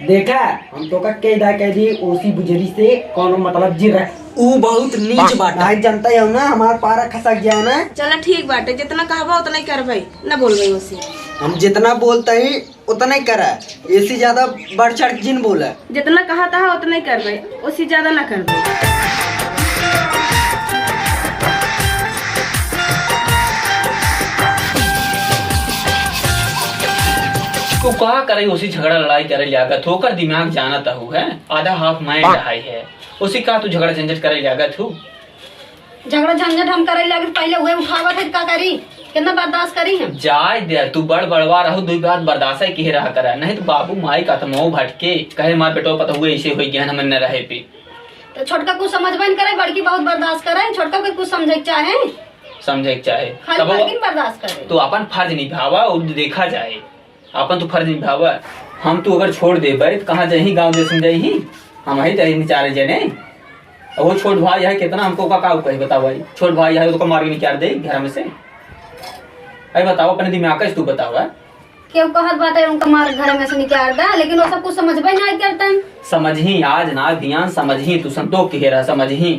देखा हम तो का कह दी ओसी बुजरी से कौन मतलब जी रहा ऊ बहुत नीच बात नहीं जानता है ना हमार पारा खसक गया ना। चला ठीक बाटे जितना कहबा उतना ही कर भाई ना बोल गई उसी हम जितना बोलते ही उतना ही करा ऐसी ज्यादा बढ़ चढ़ जिन बोला जितना कहा था उतना ही कर भाई उससे ज्यादा ना कर भाई। तो कहा करे उसी झगड़ा लड़ाई करे लियागत होकर दिमाग जाना तहु है आधा हाफ माइंड रहाई है उसी का तू झगड़ा झंझट करे लियागत हूँ। झगड़ा झंझट हम करे लगे पहले हुए उठावा थे का करी कितना बर्दाश्त करी हम जाय दे तू बड़ बड़वा रहू दुई बात बर्दाश्त ही कह रहा करा नहीं तो बाबू माई का तो मऊ भटके कहे मार बेटो पता हुए ऐसे हो गया मन न रहे पे तो छोटका कुछ समझबे न करे बड़की बहुत बर्दाश्त करे छोटका को कुछ समझे चाहे तब बर्दाश्त करे तो अपन फर्ज निभावा और देखा जाए अपन तो फर्ज निभावा हम तू अगर छोड़ दे तो कहाँ जाही गाँव दे समझाही हम ही तही चारे जने वो छोट भाई है कितना हमको का कही बताओ भाई छोट भाई है तो मार के निकाल दे घर में से अरे बताओ अपने दिमाग तू बताओ क्यों कहत बात है उनका मार घर में से निकाल दा लेकिन वो सब कुछ समझबे नहीं करता समझ ही आज ना ध्यान समझ ही तू संतोष कह रहा समझ ही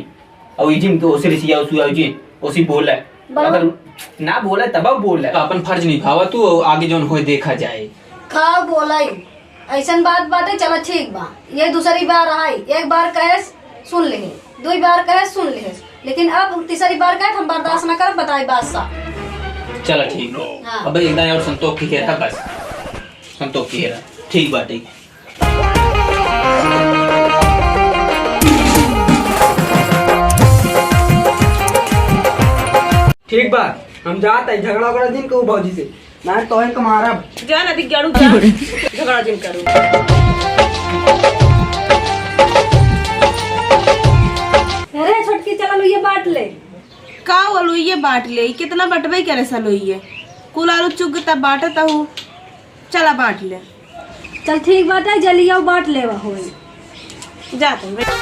और इजिम तो उसी रिसिया उसी बोल है अगर ना बोला तब बोल अपन फर्ज निभावा तू आगे जो हो देखा जाए खाओ बोला ऐसा बात है चलो ठीक बा ये दूसरी बार आई एक बार कहे सुन ले दो बार कहे सुन ले लेकिन अब तीसरी बार कहे हम बर्दाश्त न कर बताई बात सा चलो ठीक है हाँ। अब एकदम और संतोष की कह रहा बस संतोष की कह रहा ठीक बात ठीक बात हम जाते हैं झगड़ा वगड़ा दिन को भौजी से मैं तो इनको मारा जा ना दिख झगड़ा जिन करूँ अरे छोटकी चला लो ये बांट ले का आलू ये बांट ले कितना बटबे करे सलो ये कुल आलू चुग तब बांटता हूँ चला बांट ले चल ठीक बात है जलिया बांट ले हो जाते हैं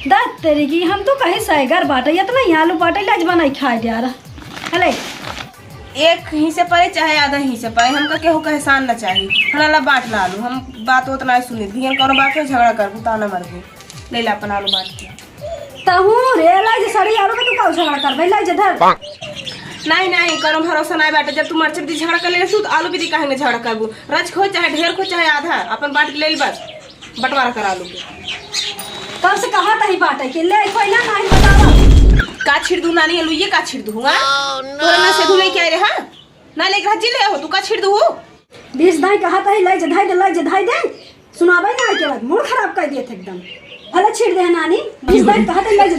दस तेरी की हम तो कहीं सैगर बाटे इतना ही आलू बाटे लज बनाई खाए जा रहा हले एक ही से परे चाहे आधा ही से परे हमका केहू का एहसान न चाहिए हला बांट ला आलू हम बात उतना सुनी धियन कोनो बात पे झगड़ा करबू ताना मरबू ले ला अपन आलू बांट के तहू रे लाई जे सड़ी आलू के तू का झगड़ा करबे लाई जे धर नहीं कोनो भरोसा नहीं बाटे जब तू मरचट दी झगड़ा कर ले तो आलू भी दी काहे झगड़ा करबू रच खो चाहे ढेर खो चाहे आधा अपन बांट के ले बस बंटवारा कर आलू के तब से कहा तही बाटे के ले कोई ना नहीं बतावा का छिड़ दू नानी आलू ये का छिड़ दू तोरा ना से धुले क्या रे हां ना ले रजी ले हो तू का छिड़ दू 20 दाई कहा तही लाई जे धाई दे सुनाबे ना के बाद मूड खराब कर दिए थे एकदम भले छिड़ दे नानी 20 दाई कहा तही लाई जे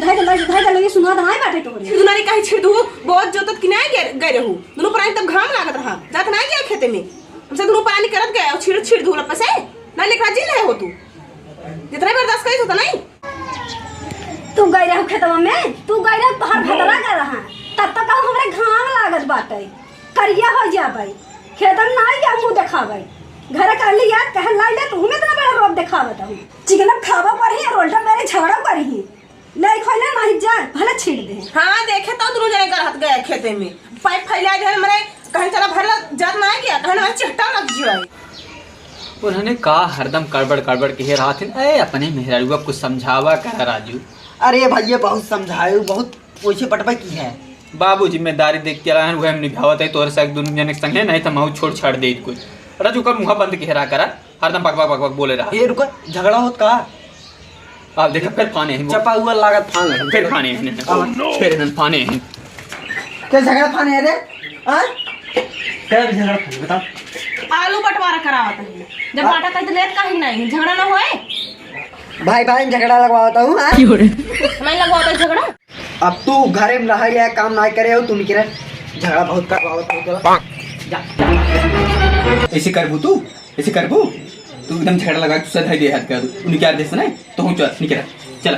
धाई लगे सुना दे बाटे तोरे छिड़ दू नानी काहे छिड़ दू बहुत जोतत कि नहीं गए रहू दोनों प्राणी तब घाम लागत रहा जात ना गया खेते में हमसे दोनों प्राणी करत गए और छिड़ दू लपस है ना ले रजी ले हो तू जितना बर्दाश्त करी तो नहीं तू गई रह खेतवा में तू गई रह तोहर भतरा कर रहा तब तक हमरे घाम लागत बाटे करिया हो जाबे खेतन नहीं जा मुंह देखाबे घर कर लिया कह लाई ले तू में इतना बड़ा रोब देखावत हूं चिकन खावा पर ही रोल्टा मेरे झगड़ा कर ही ले खोले नहीं जा भले छीड़ दे हां देखे तो दोनों जने कर हाथ गए खेते में पाइप फैला दे मरे कहीं चला भरला जात ना गया कहना चिट्टा लग जियो उन्होंने कहा हरदम कड़बड़ कह रहा थे अरे अपने मेहरारूआ कुछ समझावा कर राजू अरे भैया बहुत समझाए बहुत वैसे पटवा की है बाबू जिम्मेदारी देख के रहा है वह हम निभावत है तोरे से दोनों जने संग है नहीं तो माऊ छोड़ छाड़ दे कुछ राजू का मुंह बंद कह रहा करा हरदम बक बोले रहा ये रुको झगड़ा होत का आप देखा फिर फाने हैं चपा हुआ लागत फान फिर फाने हैं फिर फाने हैं क्या झगड़ा फाने है रे हां क्या झगड़ा फाने बताओ आलू बंटवारा करावत है जब बाटा कह तो लेत काहे नहीं झगड़ा ना होए भाई झगड़ा लगवाता हूँ मैं लगवाता झगड़ा अब तू घरे में रह या काम ना करे हो तू नहीं करे झगड़ा बहुत करवाता ऐसे करबू तू एकदम झगड़ा लगा तू सदा दे हाथ कर तू निकाल दे ना तो हूं चल निकल चला